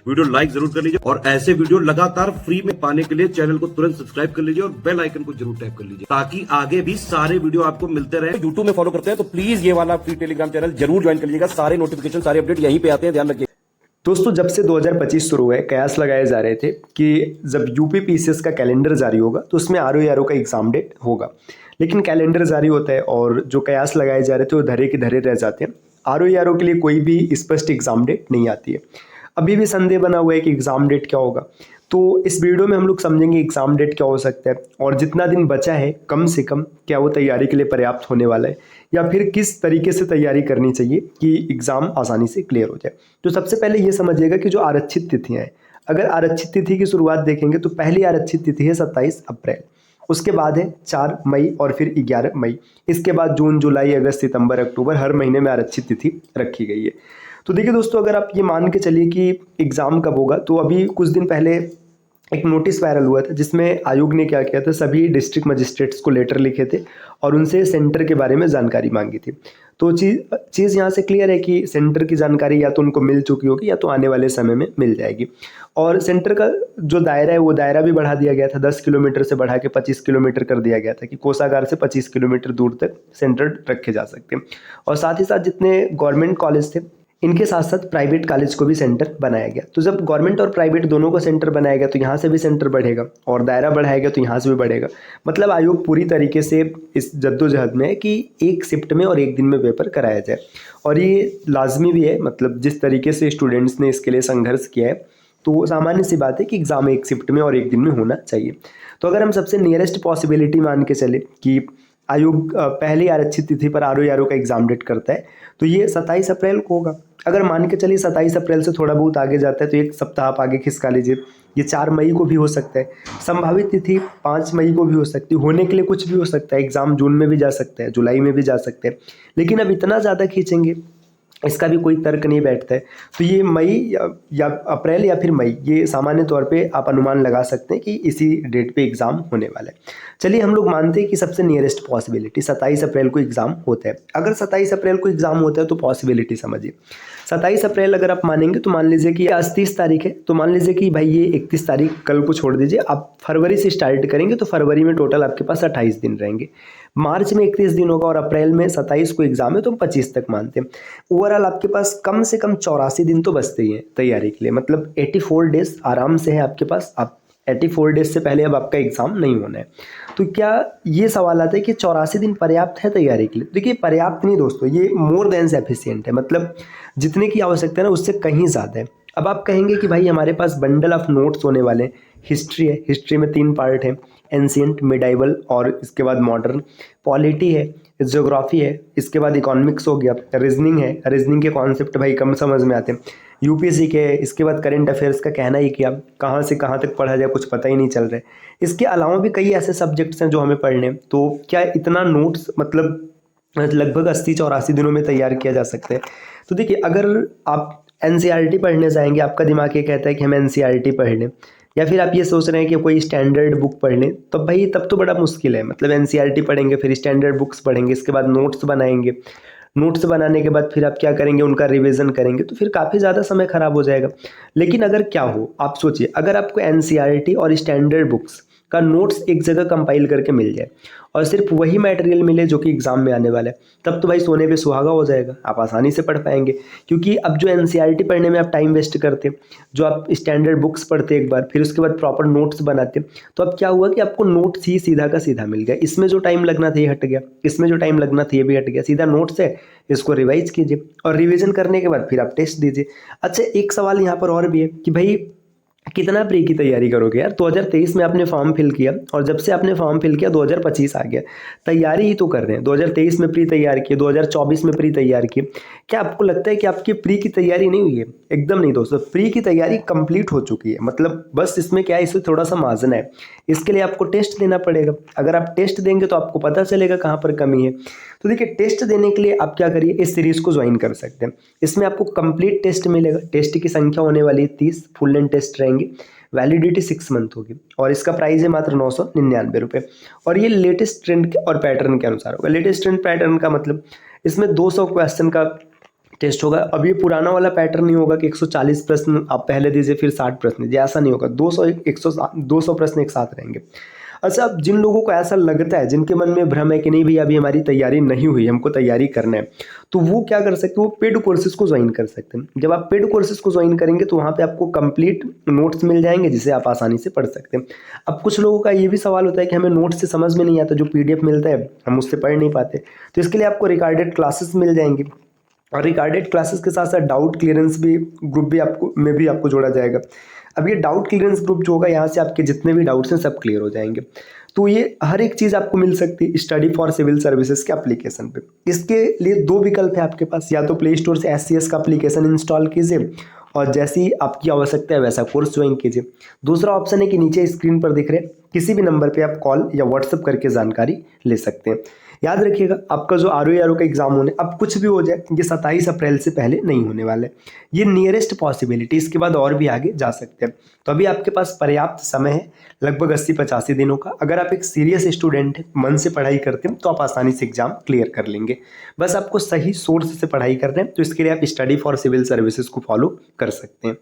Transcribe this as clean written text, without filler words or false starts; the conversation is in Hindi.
वीडियो लाइक जरूर कर लीजिए और ऐसे वीडियो लगातार फ्री में पाने के लिए चैनल को तुरंत सब्सक्राइब कर लीजिए और बेल आइकन को जरूर टैप कर लीजिए ताकि आगे भी सारे वीडियो आपको मिलते रहे। यूट्यूब में फॉलो करते हैं तो प्लीज ये वाला फ्री टेलीग्राम चैनल जरूर ज्वाइन कर लीजिएगा। सारे नोटिफिकेशन सारे अपडेट यहीं पे आते हैं, ध्यान रखिए। दोस्तों, जब से 2025 शुरू हुआ है, कयास लगाए जा रहे थे कि जब यूपी पीसीएस का कैलेंडर जारी होगा तो उसमें आरओ का एग्जाम डेट होगा। लेकिन कैलेंडर जारी होता है और जो कयास लगाए जा रहे थे वो धरे के धरे रह जाते हैं। आरओ के लिए कोई भी स्पष्ट एग्जाम डेट नहीं आती है। अभी भी संदेह बना हुआ है कि एग्जाम डेट क्या होगा। तो इस वीडियो में हम लोग समझेंगे एग्जाम डेट क्या हो सकता है और जितना दिन बचा है कम से कम क्या वो तैयारी के लिए पर्याप्त होने वाला है या फिर किस तरीके से तैयारी करनी चाहिए कि एग्ज़ाम आसानी से क्लियर हो जाए। तो सबसे पहले ये समझिएगा कि जो आरक्षित तिथियाँ हैं, अगर आरक्षित तिथि की शुरुआत देखेंगे तो पहली आरक्षित तिथि है 27 अप्रैल, उसके बाद है 4 मई और फिर 11 मई। इसके बाद जून, जुलाई, अगस्त, सितंबर, अक्टूबर, हर महीने में आरक्षित तिथि रखी गई है। तो देखिए दोस्तों, अगर आप ये मान के चलिए कि एग्ज़ाम कब होगा, तो अभी कुछ दिन पहले एक नोटिस वायरल हुआ था जिसमें आयोग ने क्या किया था, सभी डिस्ट्रिक्ट मजिस्ट्रेट्स को लेटर लिखे थे और उनसे सेंटर के बारे में जानकारी मांगी थी। तो चीज़ यहाँ से क्लियर है कि सेंटर की जानकारी या तो उनको मिल चुकी होगी या तो आने वाले समय में मिल जाएगी। और सेंटर का जो दायरा है वो दायरा भी बढ़ा दिया गया था, 10 किलोमीटर से बढ़ा के 25 किलोमीटर कर दिया गया था कि कोषागार से 25 किलोमीटर दूर तक सेंटर रखे जा सकते हैं। और साथ ही साथ जितने गवर्नमेंट कॉलेज थे इनके साथ साथ प्राइवेट कॉलेज को भी सेंटर बनाया गया। तो जब गवर्नमेंट और प्राइवेट दोनों को सेंटर बनाया गया तो यहाँ से भी सेंटर बढ़ेगा और दायरा बढ़ाया गया तो यहाँ से भी बढ़ेगा। मतलब आयोग पूरी तरीके से इस जद्दोजहद में है कि एक शिफ्ट में और एक दिन में पेपर कराया जाए और ये लाजमी भी है। मतलब जिस तरीके से स्टूडेंट्स ने इसके लिए संघर्ष किया है तो सामान्य सी बात है कि एग्ज़ाम एक शिफ्ट में और एक दिन में होना चाहिए। तो अगर हम सबसे नियरेस्ट पॉसिबिलिटी मान के चले कि आयोग पहली आरक्षित तिथि पर आरओ का एग्जाम डेट करता है तो ये 27 अप्रैल को होगा। अगर मान के चलिए 27 अप्रैल से थोड़ा बहुत आगे जाता है तो एक सप्ताह आप आगे खिसका लीजिए, ये 4 मई को भी हो सकता है। संभावित तिथि 5 मई को भी हो सकती है। होने के लिए कुछ भी हो सकता है, एग्ज़ाम जून में भी जा सकता है, जुलाई में भी जा सकते हैं। लेकिन अब इतना ज़्यादा खींचेंगे इसका भी कोई तर्क नहीं बैठता है। तो ये मई या अप्रैल या फिर मई, ये सामान्य तौर पे आप अनुमान लगा सकते हैं कि इसी डेट पे एग्ज़ाम होने वाला है। चलिए हम लोग मानते हैं कि सबसे नियरेस्ट पॉसिबिलिटी 27 अप्रैल को एग्ज़ाम होता है। अगर 27 अप्रैल को एग्ज़ाम होता है तो पॉसिबिलिटी समझिए। 27 अप्रैल अगर आप मानेंगे तो मान लीजिए कि आज 30 तारीख है, तो मान लीजिए कि भाई ये 31 तारीख कल को छोड़ दीजिए, आप फरवरी से स्टार्ट करेंगे तो फरवरी में टोटल आपके पास 28 दिन रहेंगे। मार्च में 31 दिन होगा और अप्रैल में 27 को एग्जाम है तो हम 25 तक मानते हैं। ओवरऑल आपके पास कम से कम 84 दिन तो बचते ही हैं तैयारी के लिए। मतलब 84 डेज आराम से है आपके पास। आप 84 डेज से पहले अब आपका एग्ज़ाम नहीं होना है। तो क्या ये सवाल आता है कि 84 दिन पर्याप्त है तैयारी के लिए? देखिए पर्याप्त नहीं दोस्तों, ये मोर देन सफिशिएंट है। मतलब जितने की आवश्यकता है ना उससे कहीं ज़्यादा है। अब आप कहेंगे कि भाई हमारे पास बंडल ऑफ नोट्स होने वाले हैं। हिस्ट्री है, हिस्ट्री में 3 पार्ट है, एंशिएंट, मिडाइवल और इसके बाद मॉडर्न। पॉलिटी है, ज्योग्राफी है, इसके बाद इकोनॉमिक्स हो गया। रीजनिंग है, रीजनिंग के कॉन्सेप्ट भाई कम समझ में आते हैं। यूपीएससी के, इसके बाद करंट अफेयर्स का कहना ही क्या, कहाँ से कहाँ तक पढ़ा जाए कुछ पता ही नहीं चल रहा है। इसके अलावा भी कई ऐसे सब्जेक्ट्स हैं जो हमें पढ़ने हैं। तो क्या इतना नोट्स मतलब लगभग 80-84 दिनों में तैयार किया जा सकता है? तो देखिए अगर आप एनसीईआरटी पढ़ने जाएंगे, आपका दिमाग ये कहता है कि हम एनसीईआरटी पढ़ लें, या फिर आप ये सोच रहे हैं कि कोई स्टैंडर्ड बुक पढ़ लें, तो भाई तब तो बड़ा मुश्किल है। मतलब एनसीईआरटी पढ़ेंगे, फिर स्टैंडर्ड बुक्स पढ़ेंगे, इसके बाद नोट्स बनाएंगे। नोट्स बनाने के बाद फिर आप क्या करेंगे, उनका रिवीजन करेंगे, तो फिर काफ़ी ज़्यादा समय खराब हो जाएगा। लेकिन अगर क्या हो, आप सोचिए अगर आपको एनसीईआरटी और स्टैंडर्ड बुक्स का नोट्स एक जगह कंपाइल करके मिल जाए और सिर्फ वही मटेरियल मिले जो कि एग्जाम में आने वाला है, तब तो भाई सोने पे सुहागा हो जाएगा। आप आसानी से पढ़ पाएंगे। क्योंकि अब जो एनसीईआरटी पढ़ने में आप टाइम वेस्ट करते हैं, जो आप स्टैंडर्ड बुक्स पढ़ते एक बार फिर उसके बाद प्रॉपर नोट्स बनाते, तो अब क्या हुआ कि आपको नोट्स ही सीधा का सीधा मिल गया। इसमें जो टाइम लगना था ये हट गया, इसमें जो टाइम लगना था ये भी हट गया। सीधा नोट्स है, इसको रिवाइज कीजिए और रिवीजन करने के बाद फिर आप टेस्ट दीजिए। अच्छा, एक सवाल यहाँ पर और भी है कि भाई कितना प्री की तैयारी करोगे यार? 2023 में आपने फॉर्म फिल किया और जब से आपने फॉर्म फिल किया 2025 आ गया, तैयारी ही तो कर रहे हैं। 2023 में प्री तैयार किए, 2024 में प्री तैयार किए। क्या आपको लगता है कि आपकी प्री की तैयारी नहीं हुई है? एकदम नहीं दोस्तों, प्री की तैयारी कंप्लीट हो चुकी है। मतलब बस इसमें क्या है, इसमें थोड़ा सा मार्जिन है। इसके लिए आपको टेस्ट देना पड़ेगा। अगर आप टेस्ट देंगे तो आपको पता चलेगा कहाँ पर कमी है। तो देखिए टेस्ट देने के लिए आप क्या करिए, इस सीरीज को ज्वाइन कर सकते हैं। इसमें आपको कंप्लीट टेस्ट मिलेगा। टेस्ट की संख्या होने वाली है 30, फुल लेंथ टेस्ट रहेंगे। वैलिडिटी 6 मंथ होगी और इसका प्राइस है मात्र 999 रुपये। और ये लेटेस्ट ट्रेंड और पैटर्न के अनुसार होगा। लेटेस्ट ट्रेंड पैटर्न का मतलब इसमें 200 क्वेश्चन का टेस्ट होगा। अब ये पुराना वाला पैटर्न नहीं होगा कि 140 प्रश्न आप पहले दीजिए फिर 60 प्रश्न दीजिए, ऐसा नहीं होगा। 200 प्रश्न एक साथ रहेंगे। अच्छा, अब जिन लोगों को ऐसा लगता है, जिनके मन में भ्रम है कि नहीं भैया अभी हमारी तैयारी नहीं हुई, हमको तैयारी करना है, तो वो क्या कर सकते हैं, वो पेड कोर्सेज को ज्वाइन कर सकते हैं। जब आप पेड कोर्सेज को ज्वाइन करेंगे तो वहाँ पे आपको कंप्लीट नोट्स मिल जाएंगे जिसे आप आसानी से पढ़ सकते हैं। अब कुछ लोगों का ये भी सवाल होता है कि हमें नोट्स से समझ में नहीं आता, जो PDF मिलता है हम उससे पढ़ नहीं पाते, तो इसके लिए आपको रिकॉर्डेड क्लासेस मिल जाएंगी। और रिकॉर्डेड क्लासेस के साथ साथ डाउट क्लियरेंस भी ग्रुप भी आपको जोड़ा जाएगा। अब ये डाउट क्लियरेंस ग्रुप जो होगा, यहाँ से आपके जितने भी डाउट्स हैं सब क्लियर हो जाएंगे। तो ये हर एक चीज़ आपको मिल सकती है स्टडी फॉर सिविल सर्विसेज के एप्लीकेशन पे। इसके लिए दो विकल्प है आपके पास, या तो प्ले स्टोर से SCS का एप्लीकेशन इंस्टॉल कीजिए और जैसी आपकी आवश्यकता है वैसा कोर्स ज्वाइन कीजिए। दूसरा ऑप्शन है कि नीचे स्क्रीन पर दिख रहे किसी भी नंबर पे आप कॉल या व्हाट्सएप करके जानकारी ले सकते हैं। याद रखिएगा, आपका जो ROE का एग्जाम होने, अब कुछ भी हो जाए, ये 27 अप्रैल से पहले नहीं होने वाले, ये नियरेस्ट पॉसिबिलिटी, इसके बाद और भी आगे जा सकते हैं। तो अभी आपके पास पर्याप्त समय है, लगभग 80-85 दिनों का। अगर आप एक सीरियस स्टूडेंट हैं, मन से पढ़ाई करते हैं, तो आप आसानी से एग्जाम क्लियर कर लेंगे। बस आपको सही सोर्स से पढ़ाई करना है, तो इसके लिए आप स्टडी फॉर सिविल सर्विसेज को फॉलो कर सकते हैं।